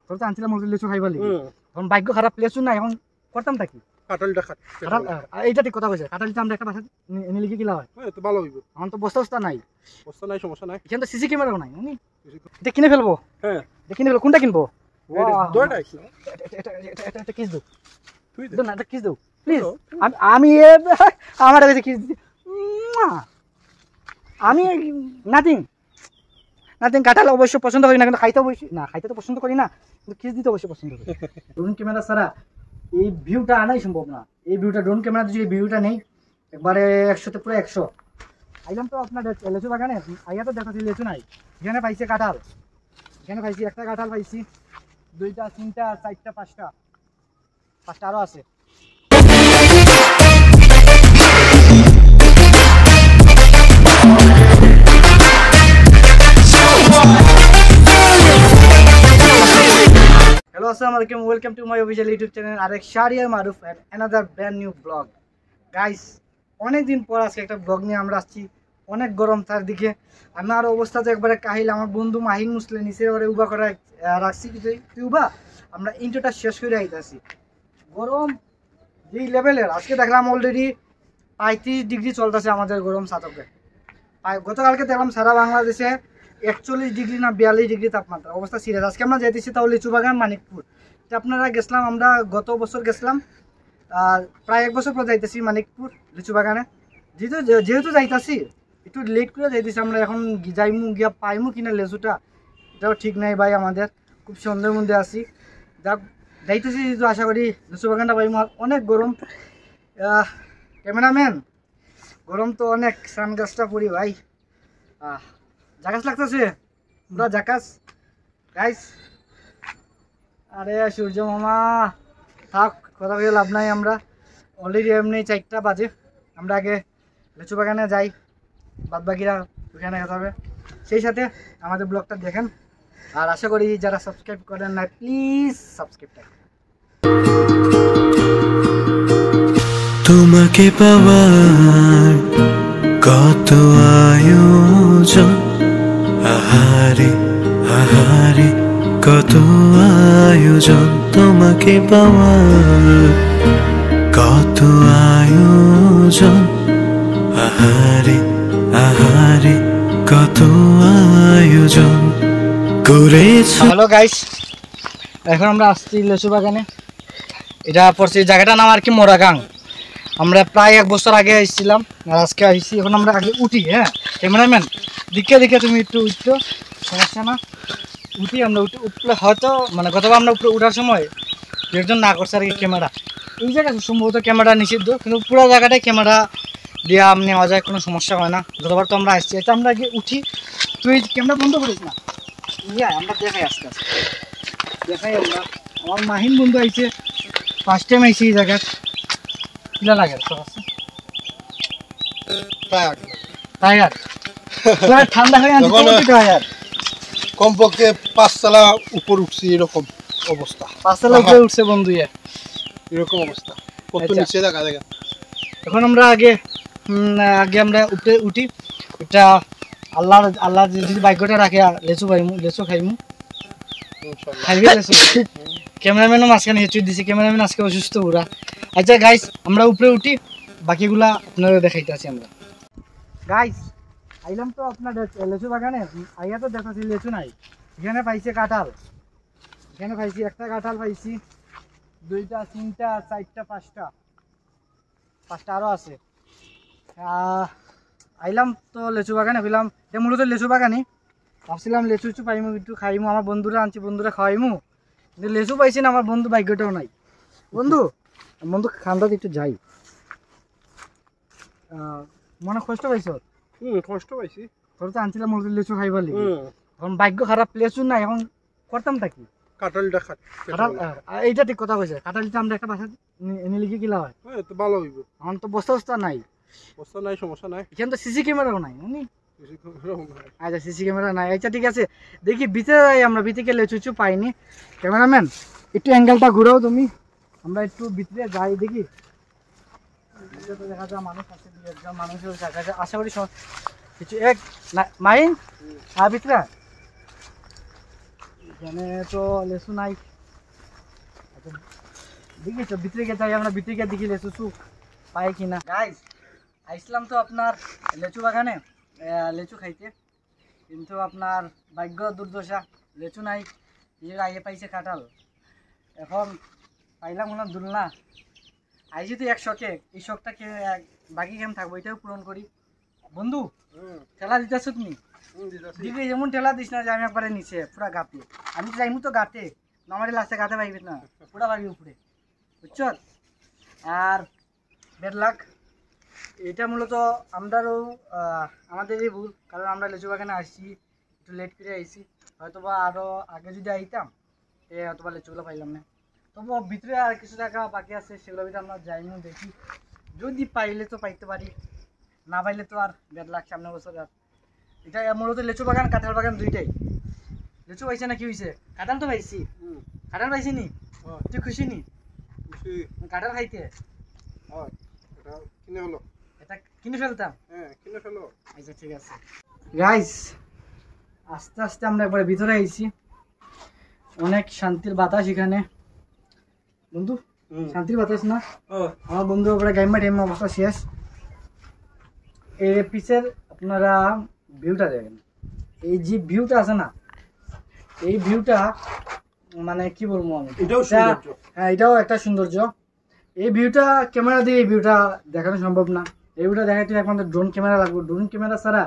তোর তো আনছিলাম লিচু খাইবার লাগি এখন ভাগ্য খারাপ লিচু নাই এখন করতাম কি কাঁঠালটা কাঁঠাল এইটা ঠিক কথা কইছে কাঁঠালটা আমরা একটা বাসা এনে লিখে কিলা হয় তো ভালো হইব এখন তো বস্তা নাই সমস্যা নাই এখানে তো সিসি ক্যামেরাও নাই এটা কিনে ফেলবো হ্যাঁ কিনে ফেলবো কোনটা কিনবো দুইটা এটা কিস দাও তুই দে না এটা কিস দাও প্লিজ আমি আমার কাছে কিস আমি নাথিং কাঁঠাল অবশ্য পছন্দ করি না কিন্তু খাইতে তো পছন্দ করি না কিন্তু কিস দিতে অবশ্য পছন্দ করি ড্রোন ক্যামেরা ছাড়া এই ভিউটা আনাই সম্ভব না এই ভিউটা ড্রোন ক্যামেরা যদি এই ভিউটা নেই একবারে 100তে পুরো 100 আইলাম তো আপনার লেচু বাগানে আইয়া তো দেখো লেচু নাই এখানে পাইছে কাঁঠাল এখানে পাইছি একটা কাঁঠাল পাইছি দুইটা তিনটা চারটা পাঁচটা আরো আছে Hello, Assalamualaikum. Welcome to my official YouTube channel. Arek Shahriar Maruf and another brand new vlog. Guys, অনেক দিন পর আজকে একটা ব্লগ নিয়ে আমরা আসছি। অনেক গরম চারদিকে। আমার অবস্থা তো একবারে কাহিল। আমার বন্ধু মাহিন মুসলে নিচে ওরে উবা করা রাখছি তুই উবা আমরা ইন্ট্রোটা শেষ করে আইতাছি। গরম যেই লেভেলের আজকে দেখলাম অলরেডি 35 ডিগ্রি চলতেছে আমাদের গরম সাতকে। গতকালকে দেখলাম সারা বাংলাদেশে 41 ডিগ্রি না 42 ডিগ্রি তাপমাত্রা অবস্থা সিরিয়াস আজকে আমরা যাইতেছি তাহলে লিচু বাগান মানিকপুর আপনারা গেছিলাম আমরা গত বছর গেছিলাম আর প্রায় এক বছর পর যাইতেছি মানিকপুর লিচু বাগানে যেহেতু যাইতাছি একটু লেট করে যাইতেছি আমরা এখন যাইমু গিয়া পাইমু কিনা লিচুটা এটাও ঠিক নাই ভাই আমাদের খুব সন্দেহের মধ্যে আছি যাইতেছি যেহেতু আশা করি লিচু বাগানটা পাইমু আর অনেক গরম ক্যামেরাম্যান গরম তো অনেক সানগ্লাসটা পরি ভাই জাকাস লাগতেছে পুরা জাকাস গাইস আরে সূর্য মামা থাক কথা বলে লাভ নাই আমরা অলরেডি এমনি 4টা বাজে আমরা আগে লিচু বাগানে যাই বাদ বাকিরা ওখানে হবে সেই সাথে আমাদের ব্লগটা দেখেন আর আশা করি যারা সাবস্ক্রাইব করেন না প্লিজ সাবস্ক্রাইব করুন তোমাকে পাওয়ার কত আয়োজন আহারে আহারে কত আয়োজন তোমাকে পাওয়ার কত আয়োজন আহারে আহারে কত আয়োজন করেছ। হ্যালো গাইস এখন আমরা আসছি লিচু বাগানে এটা পড়ছে জায়গাটার নাম আর কি মোরাগাং আমরা প্রায় 1 বছর আগে আসছিলাম আর আজকে আসছি এখন আমরা আগে উঠি হ্যাঁ ক্যামেরাম্যান দেখে তুমি একটু উঠতো সমস্যা না উঠি আমরা উঠলে হয়তো মানে গতবার আমরা উপরে উঠার সময় একজন না করছে আর কি ক্যামেরা এই জায়গায় সম্ভবত ক্যামেরা নিষিদ্ধ কিন্তু পুরো জায়গাটায় ক্যামেরা দিয়ে নেওয়া যায় কোনো সমস্যা হয় না গতবার তো আমরা আসছি এটা আমরা আগে উঠি তুই ক্যামেরা বন্ধ করিস না আমরা দেখাই আস্তে আস্তে দেখাই আমরা আমার মাহিন বন্ধু আইছে ফার্স্ট টাইম আইছি এই জায়গায় কিলা লাগে তোর কাছে টায়ার ঠান্ডা হয়ে টায়ার কমপক্ষে 5 তলা উপর উঠছি এরকম অবস্থা 5 তলা উপরে উঠছে বন্ধু এরকম অবস্থা কত নিচে দেখা দেখা এখন আমরা আগে আমরা উপরে উঠি এটা আল্লাহ যদি ভাগ্যটা রাখে লেচু খাইমু খাইবি লেচু ক্যামেরাম্যানও মাঝখানে হেঁচু দিছি ক্যামেরাম্যান আজকে অসুস্থ পুরা আচ্ছা গাইস আমরা উপরে উঠি বাকিগুলা আপনারা দেখাইতে আছি আমরা গাইস আইলাম তো আপনার লেচু বাগানে আইয়া তো দেখো লেচু নাই এখানে পাইছে কাঁঠাল এখানে পাইছি একটা কাঁঠাল পাইছি দুইটা তিনটা চারটা পাঁচটা আরো আছে আইলাম তো লেচু বাগানে পেলাম এটা মূলত লেচু বাগানই ভাবছিলাম লেচু পাইমু একটু খাইমু আমার বন্ধুরা আনছি বন্ধুরা খাওয়াইমু কিন্তু লেচু পাইছি না আমার বন্ধু ভাগ্যটাও নাই বন্ধু খান্দাতে একটু যাই মনে কষ্ট পাইছ কষ্ট পাইছি তোর তো আনছিলাম লিচু খাইবার লাগি এখন ভাগ্য খারাপ লিচু নাই এখন করতাম কি কাঁঠালটা কাঁঠাল এইটা ঠিক কথা কইছে কাঁঠালটা আমরা একটা বাসা এনে লিখে কিলা হয় তো ভালো হইব এখন তো বস্তা নাই সমস্যা নাই এখানে তো সিসি ক্যামেরাও নাই আচ্ছা সিসি ক্যামেরা নাই আচ্ছা ঠিক আছে দেখি ভিতরে যাই আমরা ভিতরে লিচু পাইনি ক্যামেরাম্যান একটু অ্যাঙ্গেলটা ঘুরাও তুমি আমরা একটু ভিতরে যাই দেখি দেখা যায় মানুষ আছে মানুষের কাছে আশা করি কিছু এক মাইন আর ভিতরে এখানে তো লেচু নাই, দেখি তো ভিতরে গিয়ে যাই, আমরা ভিতরে গিয়ে দেখি লেচু পাই কিনা। গাইস আইসলাম তো আপনার লেচু বাগানে লেচু খাইতে, কিন্তু আপনার ভাগ্য দুর্দশা, লেচু নাই। আগে পাইছে কাঁঠাল, এখন পাইলাম না দুলনা। আইছি তো এক শখে, এই শখটাকে বাকি কেমন থাকবো এটাও পূরণ করি। বন্ধু ঠেলা দিতেছ তুমি, দিদি যেমন ঠেলা দিস না যে আমি একবারে নিচে পুরা গাতে, আমি তো যাইমু তো গাতে, আমার লাস্টে গাতে পাইবি না, পুরা পাইবি উপরে, বুঝছ। আর 1.5 লাখ এটা মূলত আমরাও আমাদেরই ভুল, কারণ আমরা লিচু বাগানে আসছি একটু লেট করে আইছি, হয়তো বা আরও আগে যদি আইতাম হয়তো বা লিচুগুলো পাইলাম না। তবু ভিতরে আর কিছু টাকা বাকি আছে, সেগুলো ভিতরে আমরা যাইনি, দেখি যদি পাইলে তো পাইতে পারি, না পাইলে তো আর 1.5 লাখ সামনে বছর। আর এটা মূলত লিচু বাগান কাঁঠাল বাগান দুইটাই। লিচু পাইছে না কি হয়েছে, কাঁঠাল তো পাইছি, কাঁঠাল পাইছি নি, তুই খুশি নি কাঁঠাল খাইতে? এটা কিনে ফেলতাম, আচ্ছা ঠিক আছে। গাইস আস্তে আস্তে আমরা একবার ভিতরে আইছি, অনেক শান্তির বাতাস এখানে। বন্ধু শান্তির বাতাস না? আমার বন্ধু ওপরে গাইমা টাইম অবস্থা শেষ। এর পিছের আপনারা ভিউটা দেখেন, এই যে ভিউটা আছে না, এই ভিউটা মানে কি বলবো আমি, হ্যাঁ এটাও একটা সৌন্দর্য। এই ভিউটা ক্যামেরা দিয়ে এই ভিউটা দেখানো সম্ভব না, এই ভিউটা দেখাতে একমাত্র ড্রোন ক্যামেরা লাগবে, ড্রোন ক্যামেরা ছাড়া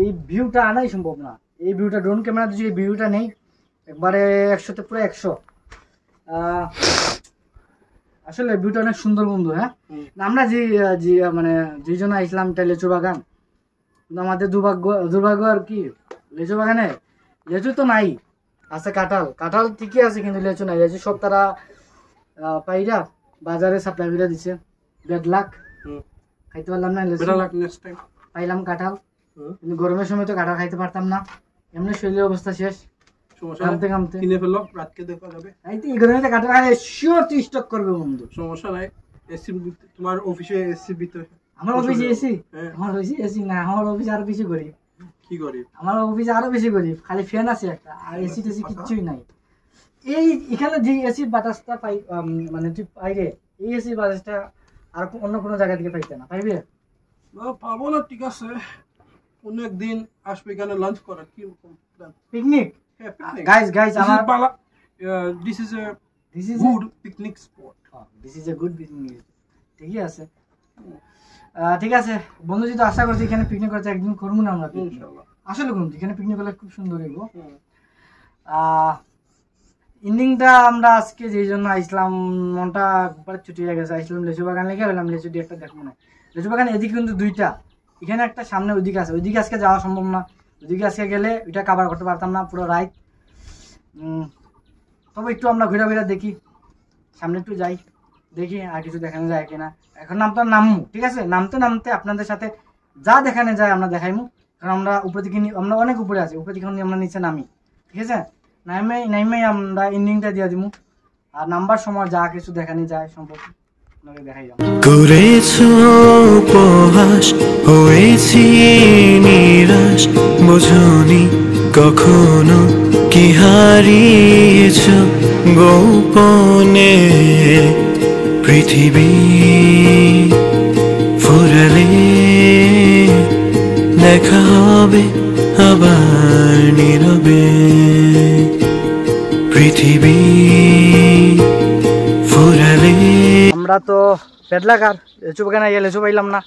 এই ভিউটা আনাই সম্ভব না। এই ভিউটা ড্রোন ক্যামেরা যদি এই ভিউটা নেই একবারে 100তে পুরো 100। আসলে ভিউটা অনেক সুন্দর বন্ধু। হ্যাঁ আমরা যে মানে যে জন্য আসলাম এটা লিচু বাগান, আমাদের দুর্ভাগ্য আর কি, লিচু বাগানে লিচু তো নাই, আছে কাঁঠাল, কাঁঠাল ঠিকই আছে কিন্তু লিচু নাই। লিচু সব তারা পাইরা বাজারে সাপ্লাই করে দিছে। 1.5 লাখ খাইতে পারলাম না, পাইলাম কাঁঠাল, কিন্তু গরমের সময় তো কাঁঠাল খাইতে পারতাম না, এমনি শরীরের অবস্থা শেষ, কামতে কামতে কিনে ফেললো, রাতকে দেখা যাবে। এই তো এই গরমে কাঁঠাল খাইলে শিওর তুই স্টক করবে বন্ধু, সমস্যা নাই। এসি তোমার অফিসে এসি ভিতরে, আমার অফিসে এসি, আমার অফিসে এসি না, আমার অফিসে আরো বেশি গরিব। কি গরিব? আমার অফিসে আরো বেশি গরিব, খালি ফ্যান আছে একটা, আর এসি টেসি কিচ্ছুই নাই। এই এখানে যে এসি বাতাসটা পাই মানে তুই পাইরে, এই এসি বাতাসটা আর অন্য কোনো জায়গা থেকে পাইতে না, পাইবে? পাবো না, ঠিক আছে অনেক দিন আসবে এখানে লাঞ্চ করার। কি পিকনিক? গাইস আমার this is a good picnic spot. This is a good picnic, ঠিকই আছে। ঠিক আছে বন্ধু, যদি আশা করছি এখানে পিকনিক করতে একদিন করবো না আমরা ইনশাআল্লাহ। আসলে বন্ধু এখানে পিকনিক করলে খুব সুন্দর হইব। ইন্ডিংটা আমরা আজকে যেই জন্য আসলাম, মনটা একবার ছুটি হয়ে গেছে, আসলাম লিচু বাগান লেগে গেলাম, লিচু দিয়ে একটা দেখবো না। লিচু বাগান এদিকে কিন্তু দুইটা, এখানে একটা সামনে ওইদিকে আছে, ওইদিকে আজকে যাওয়া সম্ভব না, ওইদিকে আজকে গেলে ওইটা কাভার করতে পারতাম না পুরো রাইট। তবে একটু আমরা ঘুরে ঘুরে দেখি, সামনে একটু যাই, দেখি আর কিছু দেখানো যায় কিনা। এখন নামবো, ঠিক আছে, নামতে নামতে আপনাদের সাথে যা দেখানো যায় আমরা দেখাইমু, কারণ আমরা উপরে দিকে, আমরা অনেক উপরে আছি, উপরে দিকে আমরা নিচে নামি, ঠিক আছে। নামে আমরা এন্ডিংটা দিয়ে দিব, আর নাম্বার সময় যা কিছু দেখানো যায় সম্ভব দেখাই যাবো। করেছো উপহাস, হয়েছি নিরাশ, বোঝনি কখনো কি হারিয়েছ গোপনে। পৃথিবী ফুরালে দেখা হবে আবার নীরবে, পৃথিবী ফুরালে। আমরা তো 1.5 লাখ আর লিচু বাগানে গিয়ে লিচু পাইলাম না,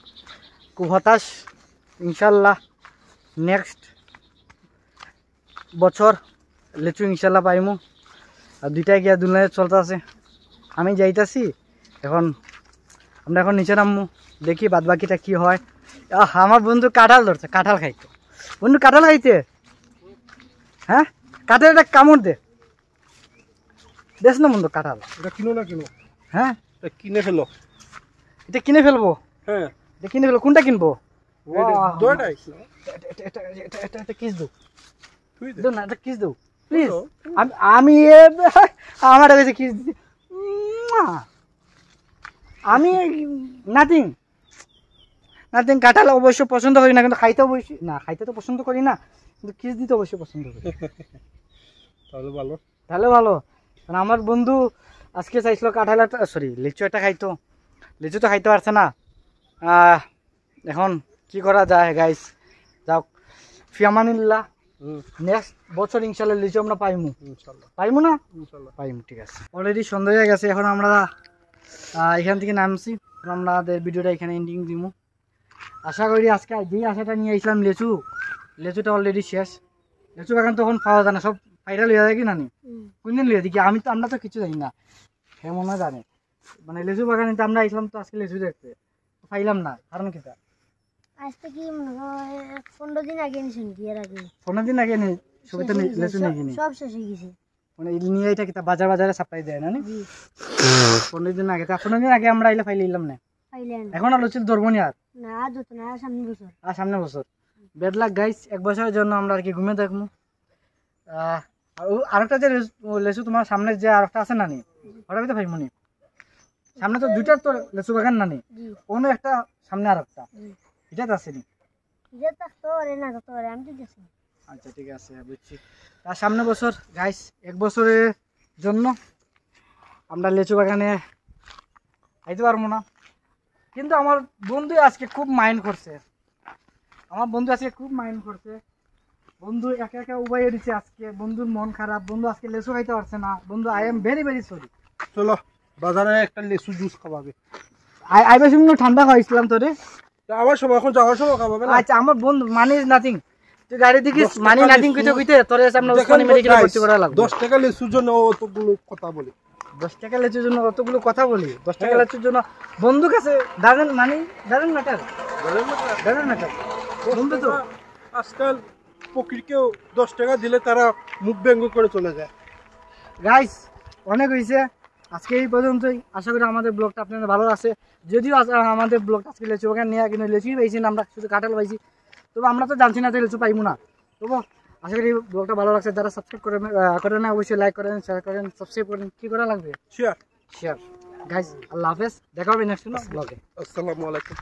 খুব হতাশ। ইনশাল্লাহ নেক্সট বছর লিচু ইনশাল্লাহ পাইমু। আর দুইটাই গিয়া দুলনায় চলতে আছে, আমি যাইতাছি এখন, আমরা এখন নিচে নামবো, দেখি বাদ বাকিটা কি হয়। আমার বন্ধু কাঁঠাল ধরছে, কাঁঠাল খাইতে। বন্ধু কাঁঠাল খাইতে? হ্যাঁ কাঁঠাল একটা কামড় দেশ না বন্ধু, কাঁঠাল এটা কিনো না কিনো? হ্যাঁ কিনে ফেলো, এটা কিনে ফেলবো। হ্যাঁ এটা কিনে ফেলো, কোনটা কিনবো? কিস দো প্লিজ, আমি আমার কাছে কিস দিচ্ছি, আমি নাথিং কাঁঠাল অবশ্য পছন্দ করি না, কিন্তু খাইতে অবশ্যই না, খাইতে তো পছন্দ করি না, কিন্তু কিস দিতে অবশ্যই পছন্দ করি। তাহলে ভালো। তাহলে ভালো। কারণ আমার বন্ধু আজকে চাইছিল কাঁঠাল একটা সরি লিচু একটা খাইতো, লিচু তো খাইতে পারছে না। এখন কি করা যায় গাইস, যাও ফিয়ামানিল্লাহ, নেক্সট বছর ইনশাল্লাহ লিচু আমরা পাইমু, ইনশাআল্লাহ পাইমু না ইনশাআল্লাহ পাইমু। ঠিক আছে, অলরেডি সন্ধ্যা হয়ে গেছে, এখন আমরা এখান থেকে নামছি, এখন আমাদের ভিডিওটা এখানে এন্ডিং দিমু। আশা করি আজকে যেই আশাটা নিয়ে আসলাম লেচুটা অলরেডি শেষ। লেচু বাগান তখন পাওয়া যায় না, সব ভাইরাল হয়ে যায় কি নানি, কোনদিন লিয়ে দেখি আমরা তো কিছু জানি না, হ্যাঁ মনে হয় জানে। মানে লেচু বাগানে আমরা আসলাম তো আজকে লেচু দেখতে পাইলাম না, কারণ কি আজ থেকে মনে হয় 15 দিন আগে নিছেন, বিয়ের আগে 15 দিন আগে নেই সবিতা লেচু নেই কিনি, সব শেষ হয়ে গেছে। মানে নিয়ে এটা কিতা বাজারে সাপ্লাই দেয় না নি 15 দিন আগে। 15 দিন আগে আমরা আইলে ফাইলাম না, পাইলেন এখন আর লুচিল ধরবনি আর না, যত না সামনে বছর। বেড লাক গাইস, এক বছরের জন্য আমরা আর কি ঘুমে দেখবো। আরেকটা যে লেচু তোমার সামনে যে আরেকটা আছে নানি, ওটা তো ভাইমনি সামনে তো দুইটার তো লেচু বাগান নানি, কোনো একটা সামনে আরেকটা এটা তো আসেনি। আচ্ছা ঠিক আছে বুঝছি। তার সামনে বছর গাইস, এক বছরের জন্য আমরা লেচু বাগানে আইতে পারবো না, কিন্তু আমার বন্ধু আজকে খুব মাইন্ড করছে, বন্ধু একা একা উবাইয়ে দিচ্ছে আজকে, বন্ধুর মন খারাপ, বন্ধু আজকে লেচু খাইতে পারছে না। বন্ধু I am very very sorry. চলো বাজারে একটা লেচু জুস খাওয়াবে। আইবে শুনলো ঠান্ডা খাওয়াইছিলাম তোরে, যাওয়ার সময়, এখন যাওয়ার সময় খাওয়াবে না। আচ্ছা আমার বন্ধু মানি ইজ নাথিং, তুই গাড়ি দেখিস মানি নাথিং কইতে তোরে আমরা ওসমানী মেডিকেলে ভর্তি করা লাগবে। 10 টাকা লেচুর জন্য অতগুলো কথা বলি, 10 টাকা লেচুর জন্য অতগুলো কথা বলি, 10 টাকা লেচুর জন্য বন্ধু কাছে ডাজেন্ট ম্যাটার। বন্ধু তো আজকাল পকিরকেও 10 টাকা দিলে তারা মুখ ব্যঙ্গ করে চলে যায়। গাইস অনেক হয়েছে আজকে এই পর্যন্তই। আশা করি আমাদের ব্লগটা আপনাদের ভালো লাগছে। যদিও আমাদের ব্লগটা আজকে লেচু বাগান নিয়ে কিন্তু লেচুই পাইছি না, আমরা শুধু কাঁঠাল পাইছি, তবে আমরা তো জানছি না যে লেচু পাইবো না। তবু আশা করি ব্লগটা ভালো লাগছে। যারা সাবস্ক্রাইব করেন না অবশ্যই লাইক করেন, শেয়ার করেন, সাবস্ক্রাইব করেন। কি করা লাগবে? শেয়ার। গাইস আল্লাহ হাফেজ, দেখা হবে নেক্সট ব্লগে। আসসালামু আলাইকুম।